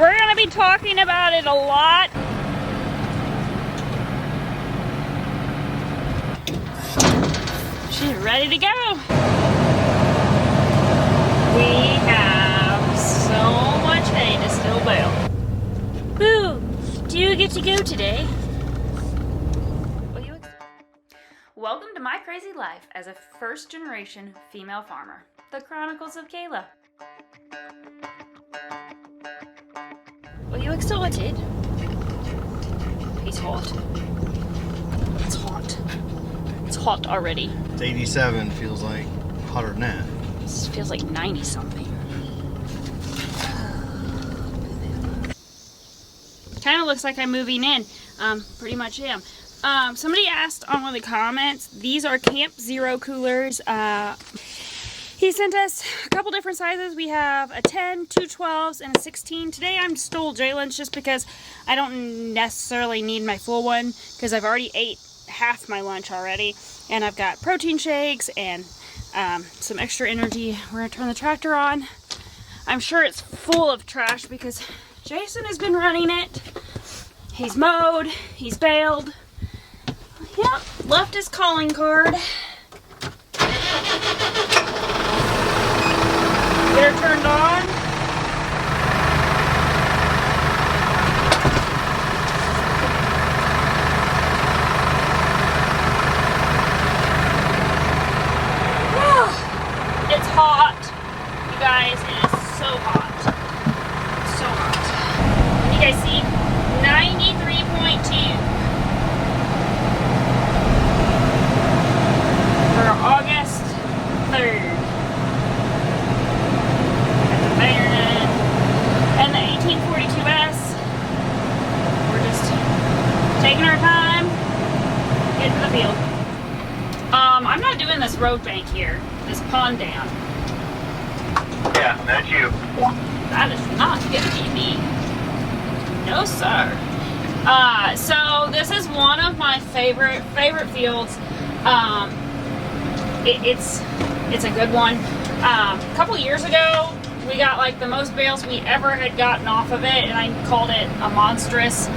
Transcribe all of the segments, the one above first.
We're gonna be talking about it a lot. She's ready to go. We have so much hay to still bale. Woo! Do you get to go today? Welcome to my crazy life as a first-generation female farmer. The Chronicles of Kayla. Are you excited? He's hot. It's hot. It's hot already. It's 87, feels like hotter than that. This feels like 90 something. Kind of looks like I'm moving in. Pretty much am. Somebody asked on one of the comments, these are Camp Zero coolers. He sent us a couple different sizes. We have a 10, two 12s, and a 16. Today I'm stole Jalen's just because I don't necessarily need my full one because I've already ate half my lunch already. And I've got protein shakes and some extra energy. We're going to turn the tractor on. I'm sure it's full of trash because Jason has been running it. He's mowed. He's baled. Yep, left his calling card. Get her turned on. It's hot. You guys, it is so hot. So hot. You guys see 93.2 for August 3rd. And the 1842S, we're just taking our time, getting to the field. I'm not doing this road bank here, this pond dam. Yeah, that's you. That is not gonna be me. No, sir. So this is one of my favorite fields. It's a good one. A couple years ago, we got like the most bales we ever had gotten off of it, and I called it a Monstrous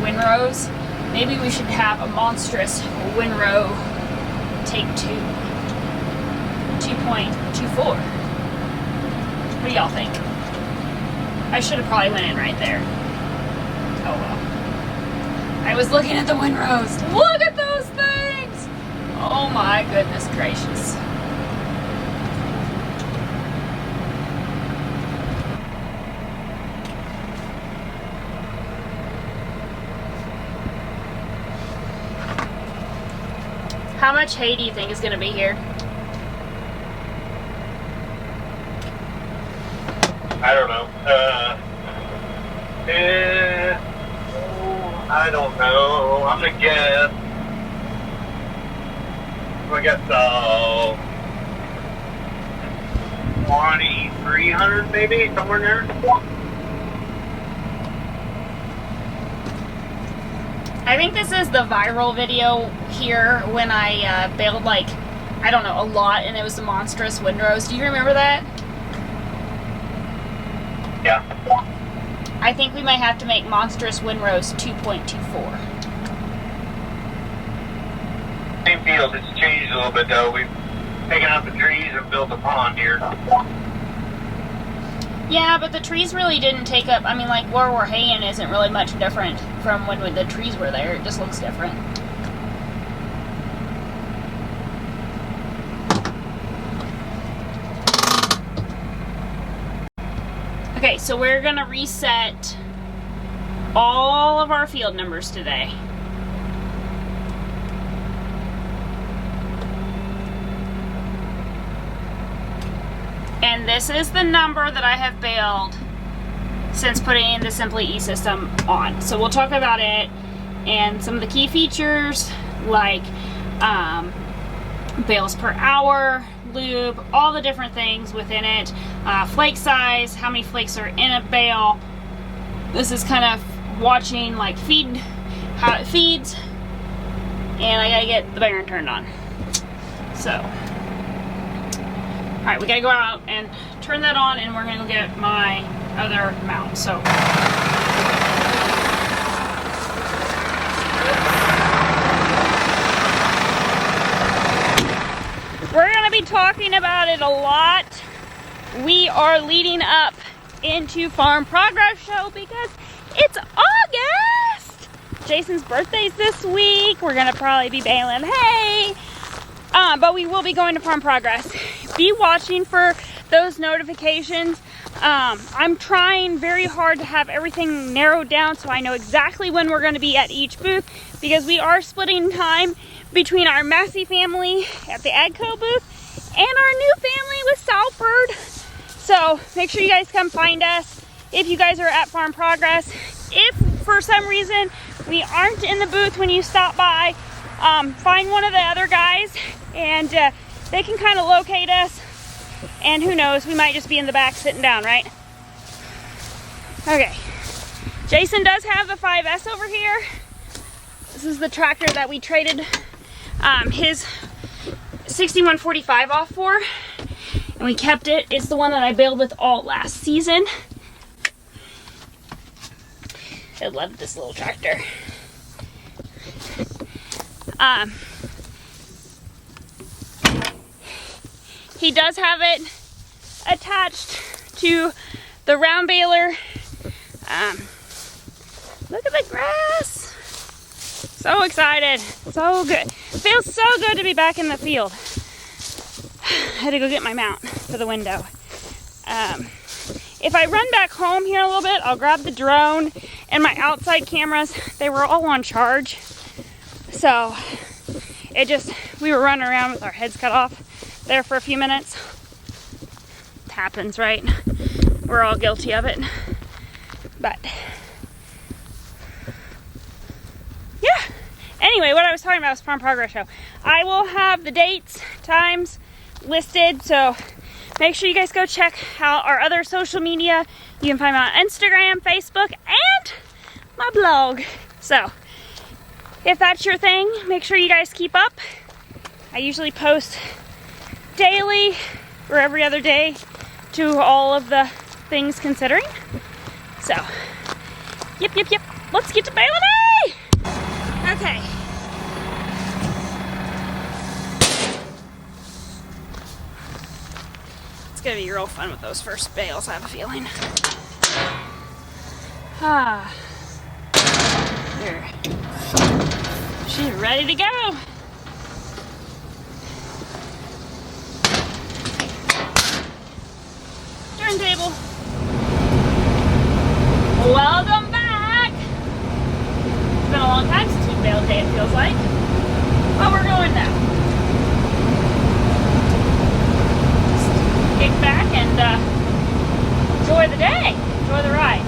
Windrows. Maybe we should have a Monstrous Windrow take 2. 2.24. What do y'all think? I should have probably went in right there. Oh well. I was looking at the windrows. Look at those things! Oh my goodness gracious. How much hay do you think is going to be here? I don't know. I don't know. I'm gonna guess. I guess 2,300 maybe, somewhere in there. I think this is the viral video here when I baled like, I don't know, a lot, and it was the Monstrous Windrows. Do you remember that? Yeah. I think we might have to make Monstrous Windrows 2.24. Same field, it's changed a little bit though. We've taken out the trees and built a pond here. Yeah, but the trees really didn't take up, I mean, like where we're haying isn't really much different from when the trees were there. It just looks different. Okay, so we're going to reset all of our field numbers today. And this is the number that I have baled since putting the Simply E system on. So we'll talk about it and some of the key features like bales per hour, lube, all the different things within it, flake size, how many flakes are in a bale. This is kind of watching like how it feeds, and I gotta get the baler turned on. So, alright, we gotta go out and turn that on, and we're gonna go get my other mount. So we're going to be talking about it a lot. We are leading up into Farm Progress Show because it's August. Jason's birthday's this week. We're going to probably be baling hay. But we will be going to Farm Progress. Be watching for those notifications. I'm trying very hard to have everything narrowed down so I know exactly when we're going to be at each booth, because we are splitting time between our Massey family at the AGCO booth and our new family with Salford. So make sure you guys come find us if you guys are at Farm Progress. If for some reason we aren't in the booth when you stop by, find one of the other guys and they can kind of locate us. And who knows, we might just be in the back sitting down, right? Okay. Jason does have the 5S over here. This is the tractor that we traded his 6145 off for. And we kept it. It's the one that I baled with all last season. I love this little tractor. He does have it attached to the round baler. Look at the grass. So excited. So good. Feels so good to be back in the field. I had to go get my mount for the window. If I run back home here a little bit, I'll grab the drone and my outside cameras. They were all on charge. So we were running around with our heads cut off there for a few minutes. It happens, right? We're all guilty of it. But yeah. Anyway, what I was talking about was Farm Progress Show. I will have the dates, times listed, so make sure you guys go check out our other social media. You can find me on Instagram, Facebook, and my blog. So if that's your thing, make sure you guys keep up. I usually post daily or every other day to all of the things considering. So, yep. Let's get to baling hay! Okay. It's gonna be real fun with those first bales, I have a feeling. There. She's ready to go. Turntable. Welcome back. It's been a long time since we baled hay, it feels like. But we're going now. Just kick back and enjoy the day. Enjoy the ride.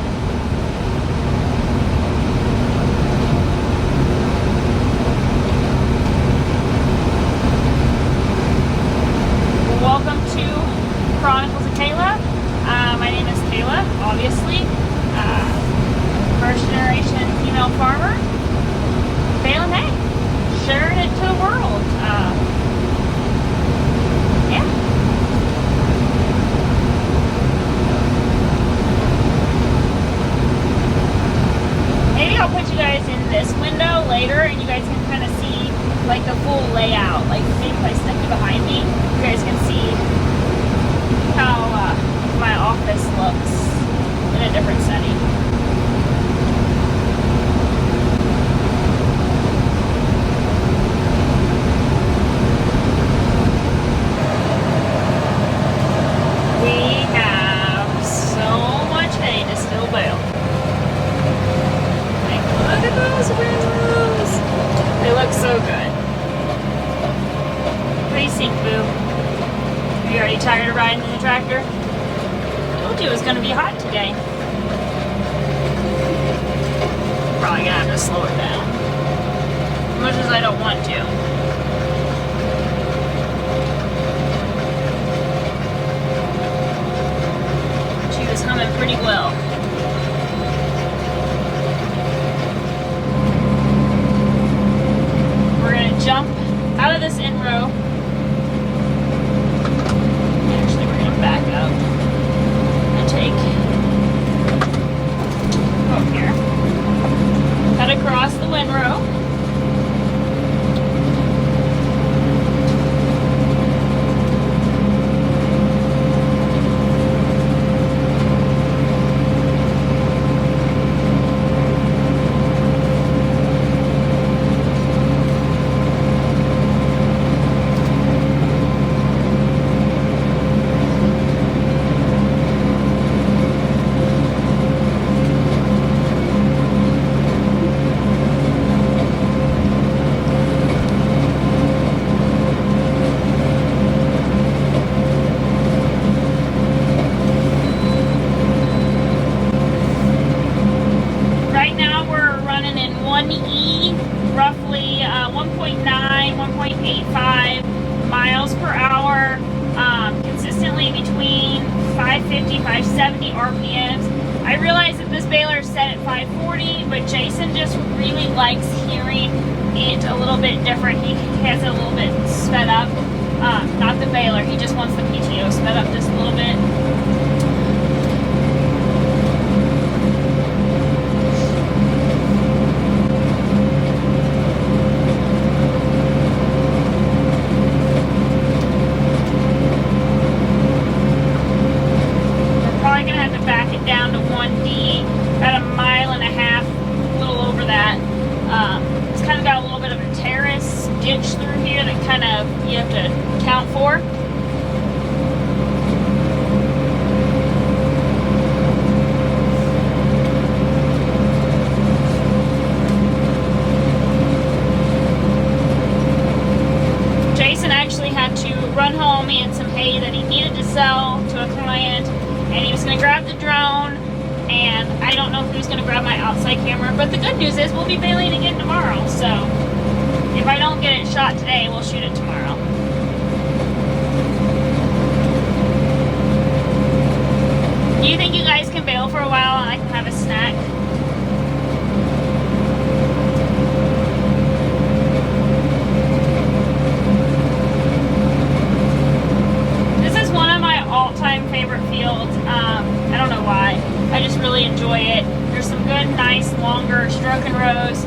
Welcome to Chronicles of Kayla. My name is Kayla, obviously. First generation female farmer. Baling hay. Sharing it to the world. Yeah. Maybe I'll put you guys in this window later and you guys can kind of see like the full layout. Like maybe if I step you behind me, you guys can see how my office looks in a different setting. We have so much hay to still bale. Like, look at those windrows. They look so good. What do you think, Boo? Are you already tired of riding in the tractor? I told you it was going to be hot today. Probably going to have to slow it down. As much as I don't want to. She was humming pretty well. We're going to jump out of this in row. Actually, we're going to back up and take 70 RPMs. I realize that this baler is set at 540, but Jason just really likes hearing it a little bit different. He has it a little bit sped up. Not the baler, he just wants the PTO sped up just a little bit. We're probably going to have to back it down to 1D, about 1.5 miles, a little over that. It's kind of got a little bit of a terrace ditch through here that kind of you have to count for. Jason actually had to run home. He had some hay that he needed to sell to a client, and he was going to grab the drone, and I don't know if he was going to grab my outside camera, but the good news is we'll be bailing again tomorrow, so if I don't get it shot today, we'll shoot it tomorrow. Do you think you guys can bail for a while and I can have a snack? This is one of my all-time favorite fields. I don't know why. I just really enjoy it. There's some good, nice, longer stroke and rows.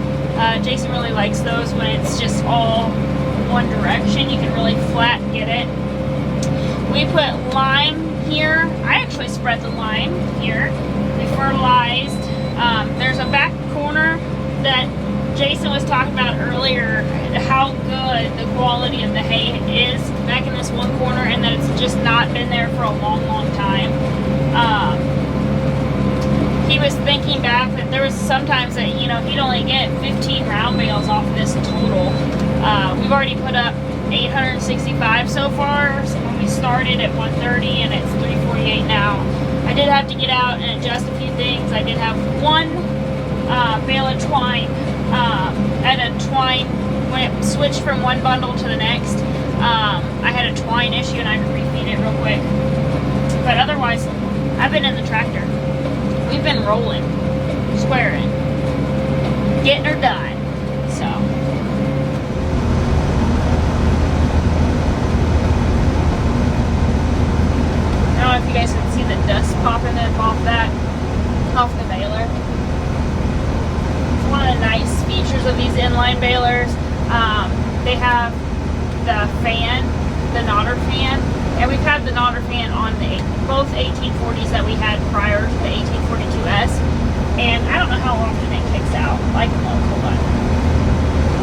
Jason really likes those when it's just all one direction. You can really flat get it. We put lime here. I actually spread the lime here. We fertilized. There's a back corner that Jason was talking about earlier, how good the quality of the hay is back in this one corner, and that it's just not been there for a long, long time. He was thinking back that there was sometimes that, you know, he'd only get 15 round bales off this total. We've already put up 865 so far. So when we started at 130 and it's 348 now. I did have to get out and adjust a few things. I did have one bale of twine, and a twine, when it switched from one bundle to the next, I had a twine issue and I had to refeed it real quick. But otherwise, I've been in the tractor. We've been rolling, squaring, getting her done. So I don't know if you guys can see the dust popping up off the baler. It's one of the nice features of these inline balers. They have the fan, the Nodder fan, and we've had the Nodder fan on both 1840s that we had prior to the 1842S, and I don't know how often it kicks out. Like, hold on.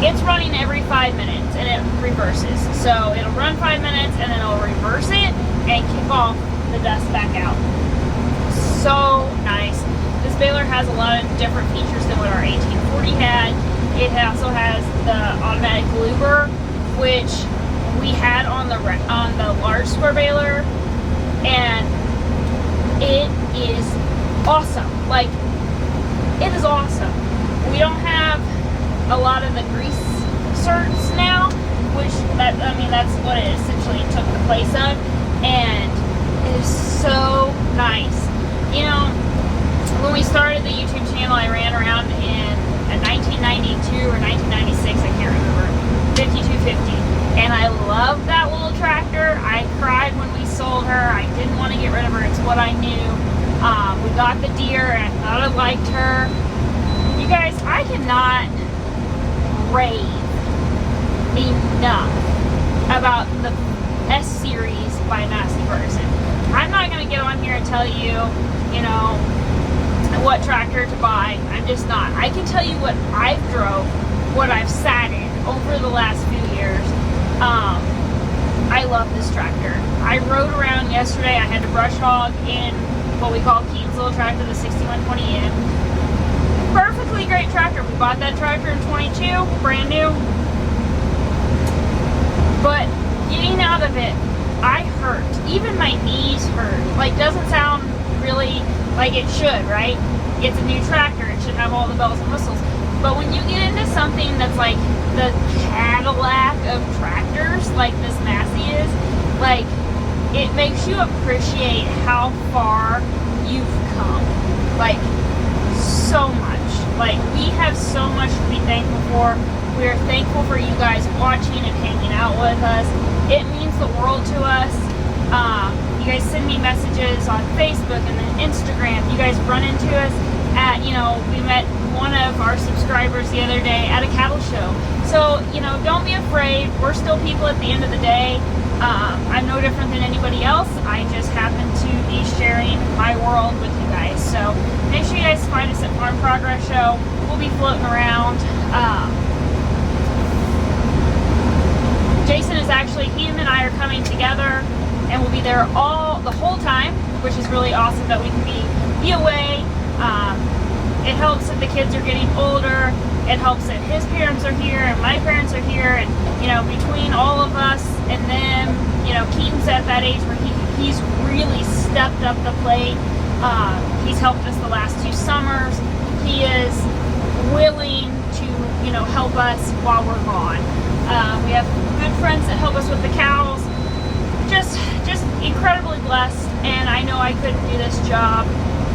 It's running every 5 minutes, and it reverses. So it'll run 5 minutes, and then it'll reverse it and kick off the dust back out. So nice. This baler has a lot of different features than what our 1840 had. It also has the automatic looper, which we had on the large square baler, and it is awesome. Like, it is awesome. We don't have a lot of the grease certs now, which that's what it essentially took the place of, and it is so nice. You know, when we started the YouTube channel, I ran around in a 1992 or 1996, I can't remember, 5250. And I love that little tractor. I cried when we sold her. I didn't want to get rid of her. It's what I knew. We got the deer and I thought I liked her. You guys, I cannot rave enough about the S series by Massey Ferguson. I'm not going to get on here and tell you, you know, what tractor to buy. I'm just not. I can tell you what I've drove, what I've sat in over the last few years. I love this tractor. I rode around yesterday. I had to brush hog in what we call Keaton's little tractor, the 6120M. Perfectly great tractor. We bought that tractor in 22, brand new. But getting out of it, I hurt. Even my knees hurt. Like, doesn't sound really like it should, right? It's a new tractor. It should have all the bells and whistles. But when you get into something that's like the Cadillac of tractors, like this Massey is, like, it makes you appreciate how far you've come. Like, so much. Like, we have so much to be thankful for. We are thankful for you guys watching and hanging out with us. It means the world to us. You guys send me messages on Facebook and then Instagram. You guys run into us at, you know, we met one of our subscribers the other day at a cattle show. So, you know, don't be afraid. We're still people at the end of the day. I'm no different than anybody else. I just happen to be sharing my world with you guys. So make sure you guys find us at Farm Progress Show. We'll be floating around. Jason is actually, him and I are coming together, and we'll be there the whole time, which is really awesome that we can be away. It helps that the kids are getting older. It helps that his parents are here and my parents are here, and you know, between all of us and them, you know, Keaton's at that age where he's really stepped up the plate. He's helped us the last 2 summers. He is willing to, you know, help us while we're gone. We have good friends that help us with the cows. Just incredibly blessed, and I know I couldn't do this job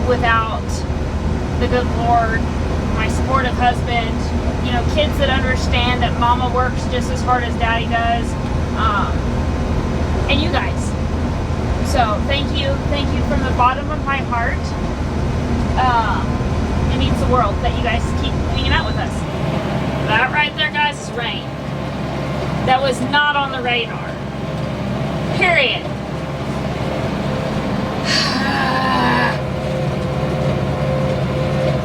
without the good Lord, my supportive husband, you know, kids that understand that mama works just as hard as daddy does, and you guys. So thank you from the bottom of my heart. It means the world that you guys keep hanging out with us. That right there, guys, is rain. That was not on the radar. Period.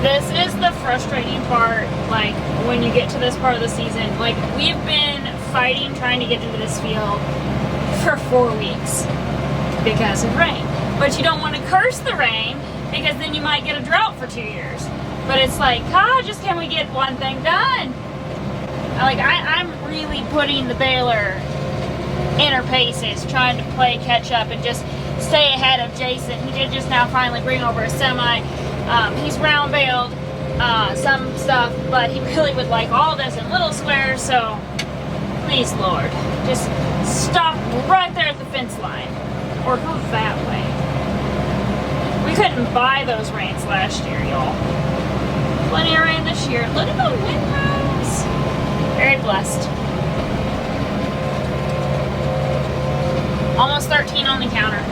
This is the frustrating part, like, when you get to this part of the season. Like, we've been fighting trying to get into this field for 4 weeks because of rain. But you don't want to curse the rain, because then you might get a drought for 2 years. But it's like, just can we get one thing done? Like, I'm really putting the baler in her paces, trying to play catch up and just stay ahead of Jason. He did just now finally bring over a semi. He's round baled some stuff, but he really would like all this in little squares. So please, Lord, just stop right there at the fence line, or go that way. We couldn't buy those rains last year, y'all. Plenty of rain this year. Look at the windrows. Very blessed. Almost 13 on the counter.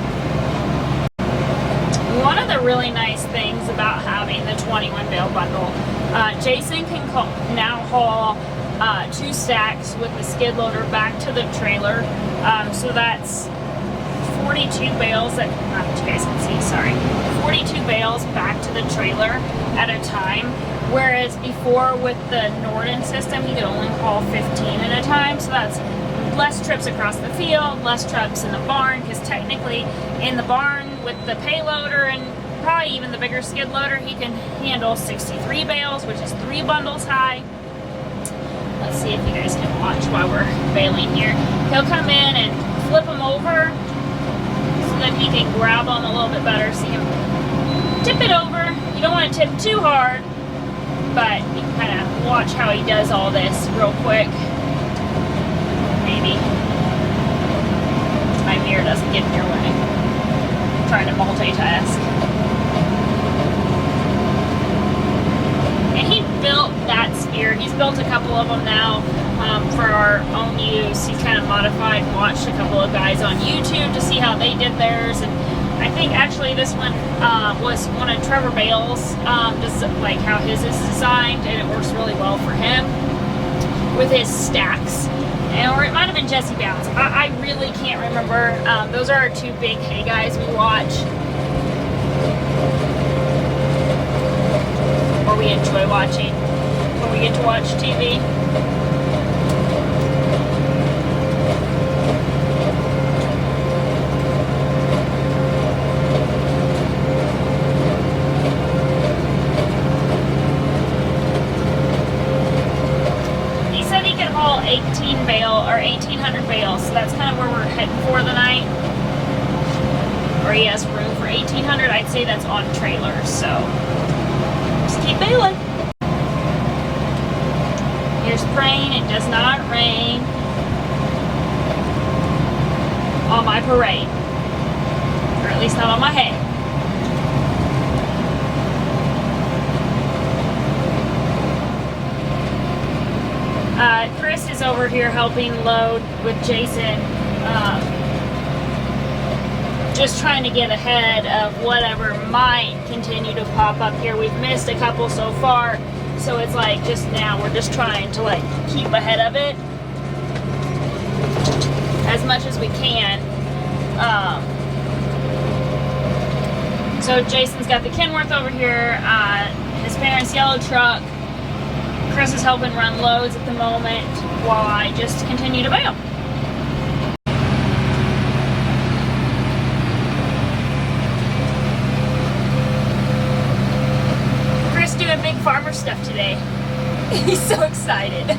One of the really nice things about having the 21 bale bundle, Jason can now haul 2 stacks with the skid loader back to the trailer. So that's 42 bales that, you guys can see, sorry, 42 bales back to the trailer at a time. Whereas before with the Norden system, he could only haul 15 at a time. So that's less trips across the field, less trips in the barn, because technically in the barn with the payloader and probably even the bigger skid loader, he can handle 63 bales, which is 3 bundles high. Let's see if you guys can watch while we're baling here. He'll come in and flip them over so that he can grab them a little bit better. See him tip it over. You don't want to tip too hard, but you can kind of watch how he does all this real quick. Maybe my mirror doesn't get in your way. I'm trying to multitask. And he built that spear. He's built a couple of them now for our own use. He's kind of modified and watched a couple of guys on YouTube to see how they did theirs. And I think actually this one was one of Trevor Bale's, just like how his is designed, and it works really well for him with his stacks. Or it might have been Jesse Bounce. I really can't remember. Those are our 2 big hay guys we watch, or we enjoy watching when we get to watch TV. He said he could haul 18 bale or 1,800 bales, so that's kind of where we're heading for the night. Or he has room for 1,800. I'd say that's on trailers, so just keep baling. Here's praying it does not rain on my parade, or at least not on my hay. Chris is over here helping load with Jason, just trying to get ahead of whatever might continue to pop up here. We've missed a couple so far, so it's like just now we're just trying to like keep ahead of it as much as we can. So Jason's got the Kenworth over here, his parents' yellow truck. Chris is helping run loads at the moment while I just continue to bale. Chris doing big farmer stuff today. He's so excited.